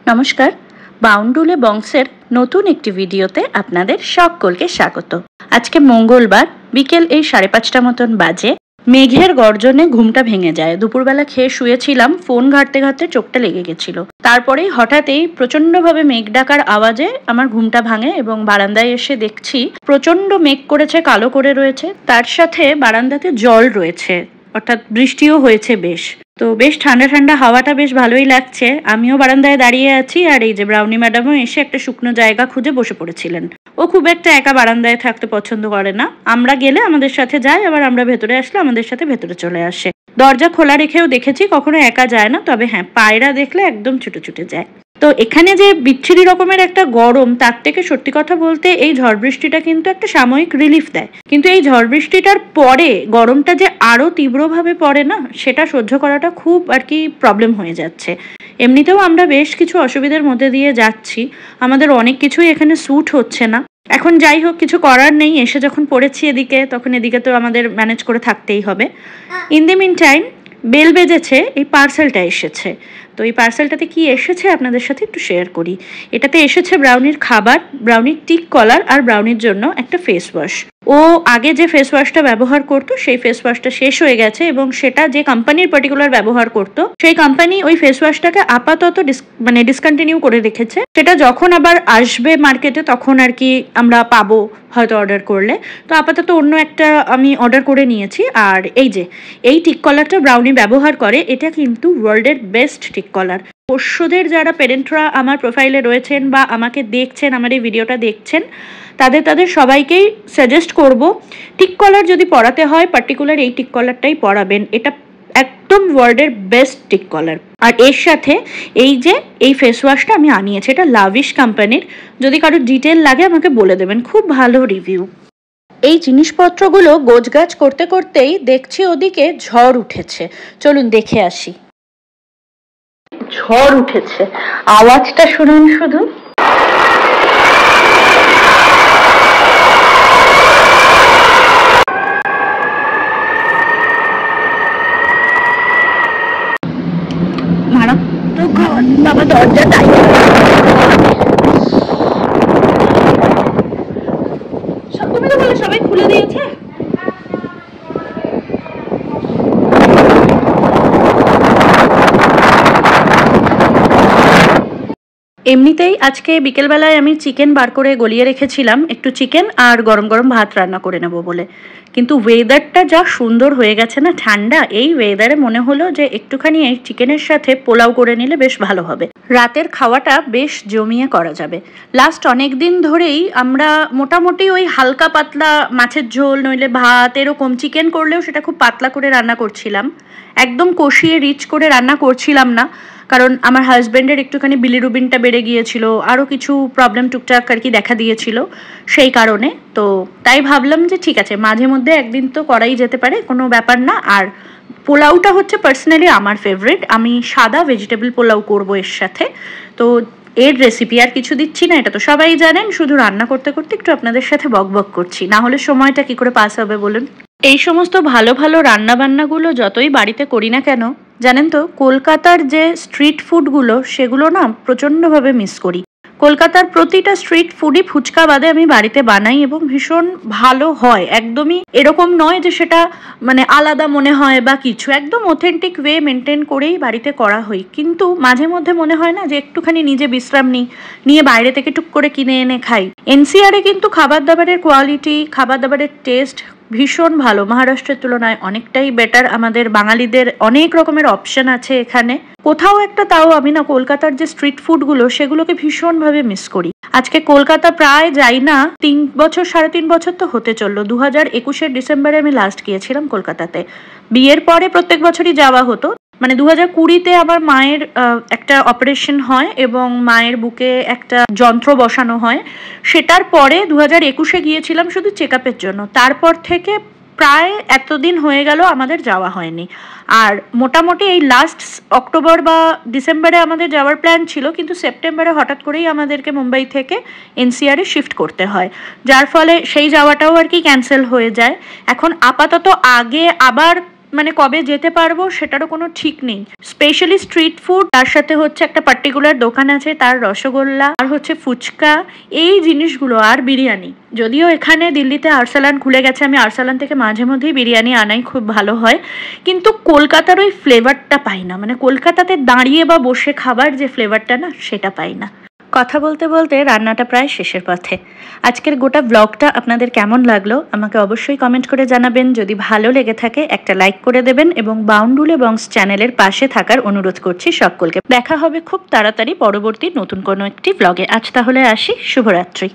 নমস্কার, বাউন্ডুলে বংশের নতুন একটি ভিডিওতে আপনাদের সকলকে স্বাগত। আজকে মঙ্গলবার বিকেল এই 5:30 মতন বাজে। মেঘের গর্জনে ঘুমটা ভেঙে যায়। দুপুরবেলা খেয়ে শুয়েছিলাম, ফোন ঘাঁটতে ঘাঁটতে চোখটা লেগে গেছিল। তারপরেই হঠাৎই প্রচন্ডভাবে মেঘ ডাকার আওয়াজে আমার ঘুমটা ভাঙে এবং বারান্দায় এসে দেখছি প্রচন্ড মেঘ করেছে, কালো করে রয়েছে, তার সাথে বারান্দাতে জল রয়েছে, অর্থাৎ বৃষ্টিও হয়েছে বেশ। তো বেশ ঠান্ডা ঠান্ডা হাওয়াটা বেশ ভালোই লাগছে। আমিও বারান্দায় দাঁড়িয়ে আছি, আর এই যে ব্রাউনি ম্যাডামও এসে একটা শুকনো জায়গা খুঁজে বসে পড়েছিলেন। ও খুব একটা একা বারান্দায় থাকতে পছন্দ করে না, আমরা গেলে আমাদের সাথে যায়, আবার আমরা ভেতরে আসলে আমাদের সাথে ভেতরে চলে আসে। দরজা খোলা রেখেও দেখেছি, কখনো একা যায় না, তবে হ্যাঁ পায়রা দেখলে একদম ছুটে ছুটে যায়। তো এখানে যে বিচ্ছিরি রকমের একটা গরম, তার থেকে সত্যি কথা বলতে এই ঝড় বৃষ্টিটা কিন্তু একটা সাময়িক রিলিফ দেয়, কিন্তু এই ঝড় বৃষ্টিটার পরে গরমটা যে আরো তীব্রভাবে পড়ে না, সেটা সহ্য করাটা খুব আর কি প্রবলেম হয়ে যাচ্ছে। এমনিতেও আমরা বেশ কিছু অসুবিধার মধ্যে দিয়ে যাচ্ছি, আমাদের অনেক কিছুই এখানে স্যুট হচ্ছে না। এখন যাই হোক, কিছু করার নেই, এসে যখন পড়েছি এদিকে, তখন এদিকে তো আমাদের ম্যানেজ করে থাকতেই হবে। In the meantime bell বেজেছে, এই পার্সেলটা এসেছে। তো এই পার্সেলটাতে কি এসেছে আপনাদের সাথে একটু শেয়ার করি। এটাতে এসেছে ব্রাউনির খাবার, ব্রাউনির টিক কলার, আর ব্রাউনির জন্য একটা ফেস ওয়াশ। ও আগে যে ফেস ওয়াশটা ব্যবহার করতো সেই ফেস ওয়াশটা শেষ হয়ে গেছে, এবং সেটা যে কোম্পানির পার্টিকুলার ব্যবহার করতো সেই কোম্পানি ওই ফেস ওয়াশটাকে আপাতত ডিসকন্টিনিউ করে রেখেছে। সেটা যখন আবার আসবে মার্কেটে তখন আর কি আমরা পাবো হয়তো অর্ডার করলে। তো আপাতত অন্য একটা আমি অর্ডার করে নিয়েছি। আর এই যে এই টিক কলারটা ব্রাউনি ব্যবহার করে, এটা কিন্তু ওয়ার্ল্ডের বেস্ট টিক কলার। পোষ্যদের যারা পেরেন্টরা আমার প্রোফাইলে রয়েছেন বা আমাকে দেখছেন, আমার এই ভিডিওটা দেখছেন, তাদের সবাইকেই সাজেস্ট করব, টিক কলার যদি পরাতে হয় পার্টিকুলার এই টিক কলারটাই পরাবেন। এটা একদম ওয়ার্ল্ডের বেস্ট টিক কলার। আর এর সাথে এই যে এই ফেস ওয়াশটা আমি আনিয়েছি, এটা লাভিশ কোম্পানির। যদি কারো ডিটেল লাগে আমাকে বলে দেবেন, খুব ভালো রিভিউ। এই জিনিসপত্রগুলো গোছগাছ করতে করতেই দেখছি ওদিকে ঝড় উঠেছে। চলুন দেখে আসি। ঝড় উঠেছে, আওয়াজটা শুনুন শুধু। বাবা দরজা তাই তুমি তো বলে সবাই খুলে দিয়েছে। এমনিতেই আজকে বিকেলবেলায় আমি চিকেন বার করে গলিয়ে রেখেছিলাম, একটু চিকেন আর গরম গরম ভাত রান্না করে নেবো বলে। কিন্তু ওয়েদারটা যা সুন্দর হয়ে গেছে না, ঠান্ডা, এই ওয়েদারে মনে হলো যে একটুখানি এই চিকেনের সাথে পোলাও করে নিলে বেশ ভালো হবে। রাতের খাওয়াটা বেশ জমিয়ে করা যাবে। লাস্ট অনেক দিন ধরেই আমরা মোটামুটি ওই হালকা পাতলা মাছের ঝোল নইলে ভাত এরকম, চিকেন করলেও সেটা খুব পাতলা করে রান্না করছিলাম, একদম কষিয়ে রিচ করে রান্না করছিলাম না। কারণ আমার হাজব্যান্ডের একটুখানি বিলিরুবিনটা বেড়ে গিয়েছিল, আরও কিছু প্রবলেম টুকটাক আর কি দেখা দিয়েছিল সেই কারণে। তো তাই ভাবলাম যে ঠিক আছে, মাঝে মধ্যে একদিন তো করাই যেতে পারে, কোনো ব্যাপার না। আর পোলাওটা হচ্ছে পার্সোনালি আমার ফেভারিট, আমি সাদা ভেজিটেবল পোলাও করবো এর সাথে। তো এর রেসিপি আর কিছু দিচ্ছি না, এটা তো সবাই জানেন, শুধু রান্না করতে করতে একটু আপনাদের সাথে বকবক করছি, না হলে সময়টা কি করে পাস হবে বলুন। এই সমস্ত ভালো ভালো রান্নাবান্নাগুলো যতই বাড়িতে করি না কেন, জানেন তো কলকাতার যে স্ট্রিট ফুডগুলো সেগুলো না প্রচণ্ডভাবে মিস করি। কলকাতার প্রতিটা স্ট্রিট ফুডই ফুচকা বাদে আমি বাড়িতে বানাই এবং ভীষণ ভালো হয়। একদমই এরকম নয় যে সেটা মানে আলাদা মনে হয় বা কিছু, একদম অথেন্টিক ওয়ে মেনটেন করেই বাড়িতে করা হয়। কিন্তু মাঝে মধ্যে মনে হয় না যে একটুখানি নিজে বিশ্রাম নিয়ে বাইরে থেকে টুক করে কিনে এনে খাই। এনসিআরে কিন্তু খাবার দাবারের কোয়ালিটি, খাবার দাবারের টেস্ট ভীষণ ভালো, মহারাষ্ট্রের তুলনায় অনেকটাই বেটার। আমাদের বাঙালিদের অনেক রকমের অপশন আছে এখানে কোথাও একটা। তাও আমি না কলকাতার যে স্ট্রিট ফুডগুলো সেগুলোকে ভীষণভাবে মিস করি। আজকে কলকাতা প্রায় যাই না 3 বছর, 3.5 বছর তো হতে চললো। 2021 ডিসেম্বরে আমি লাস্ট গিয়েছিলাম কলকাতাতে। বিয়ের পরে প্রত্যেক বছরই যাওয়া হতো, মানে 2020-তে আমার মায়ের একটা অপারেশন হয় এবং মায়ের বুকে একটা যন্ত্র বসানো হয়। সেটার পরে 2021-এ গিয়েছিলাম শুধু চেক আপের জন্য। তারপর থেকে প্রায় এতদিন হয়ে গেল আমাদের যাওয়া হয়নি। আর মোটামুটি এই লাস্ট অক্টোবর বা ডিসেম্বরে আমাদের যাওয়ার প্ল্যান ছিল, কিন্তু সেপ্টেম্বরে হঠাৎ করেই আমাদেরকে মুম্বাই থেকে এনসিআরে শিফট করতে হয়, যার ফলে সেই যাওয়াটাও আর কি ক্যান্সেল হয়ে যায়। এখন আপাতত আগে আবার মানে কবে যেতে পারবো সেটারও কোনো ঠিক নেই। স্পেশালি স্ট্রিট ফুড, তার সাথে হচ্ছে একটা পার্টিকুলার দোকান আছে তার রসগোল্লা, আর হচ্ছে ফুচকা, এই জিনিসগুলো, আর বিরিয়ানি। যদিও এখানে দিল্লিতে আরসালান খুলে গেছে, আমি আরসালান থেকে মাঝে মধ্যেই বিরিয়ানি আনাই, খুব ভালো হয়, কিন্তু কলকাতার ওই ফ্লেভারটা পাই না। মানে কলকাতাতে দাঁড়িয়ে বা বসে খাবার যে ফ্লেভারটা না, সেটা পাই না। কথা বলতে বলতে রান্নাটা প্রায় শেষের পথে। আজকের গোটা ব্লগটা আপনাদের কেমন লাগলো আমাকে অবশ্যই কমেন্ট করে জানাবেন। যদি ভালো লেগে থাকে একটা লাইক করে দেবেন এবং বাউন্ডুলে বংস চ্যানেলের পাশে থাকার অনুরোধ করছি সকলকে। দেখা হবে খুব তাড়াতাড়ি পরবর্তী নতুন কোনো একটি ব্লগে। আজ তাহলে আসি, শুভরাত্রি।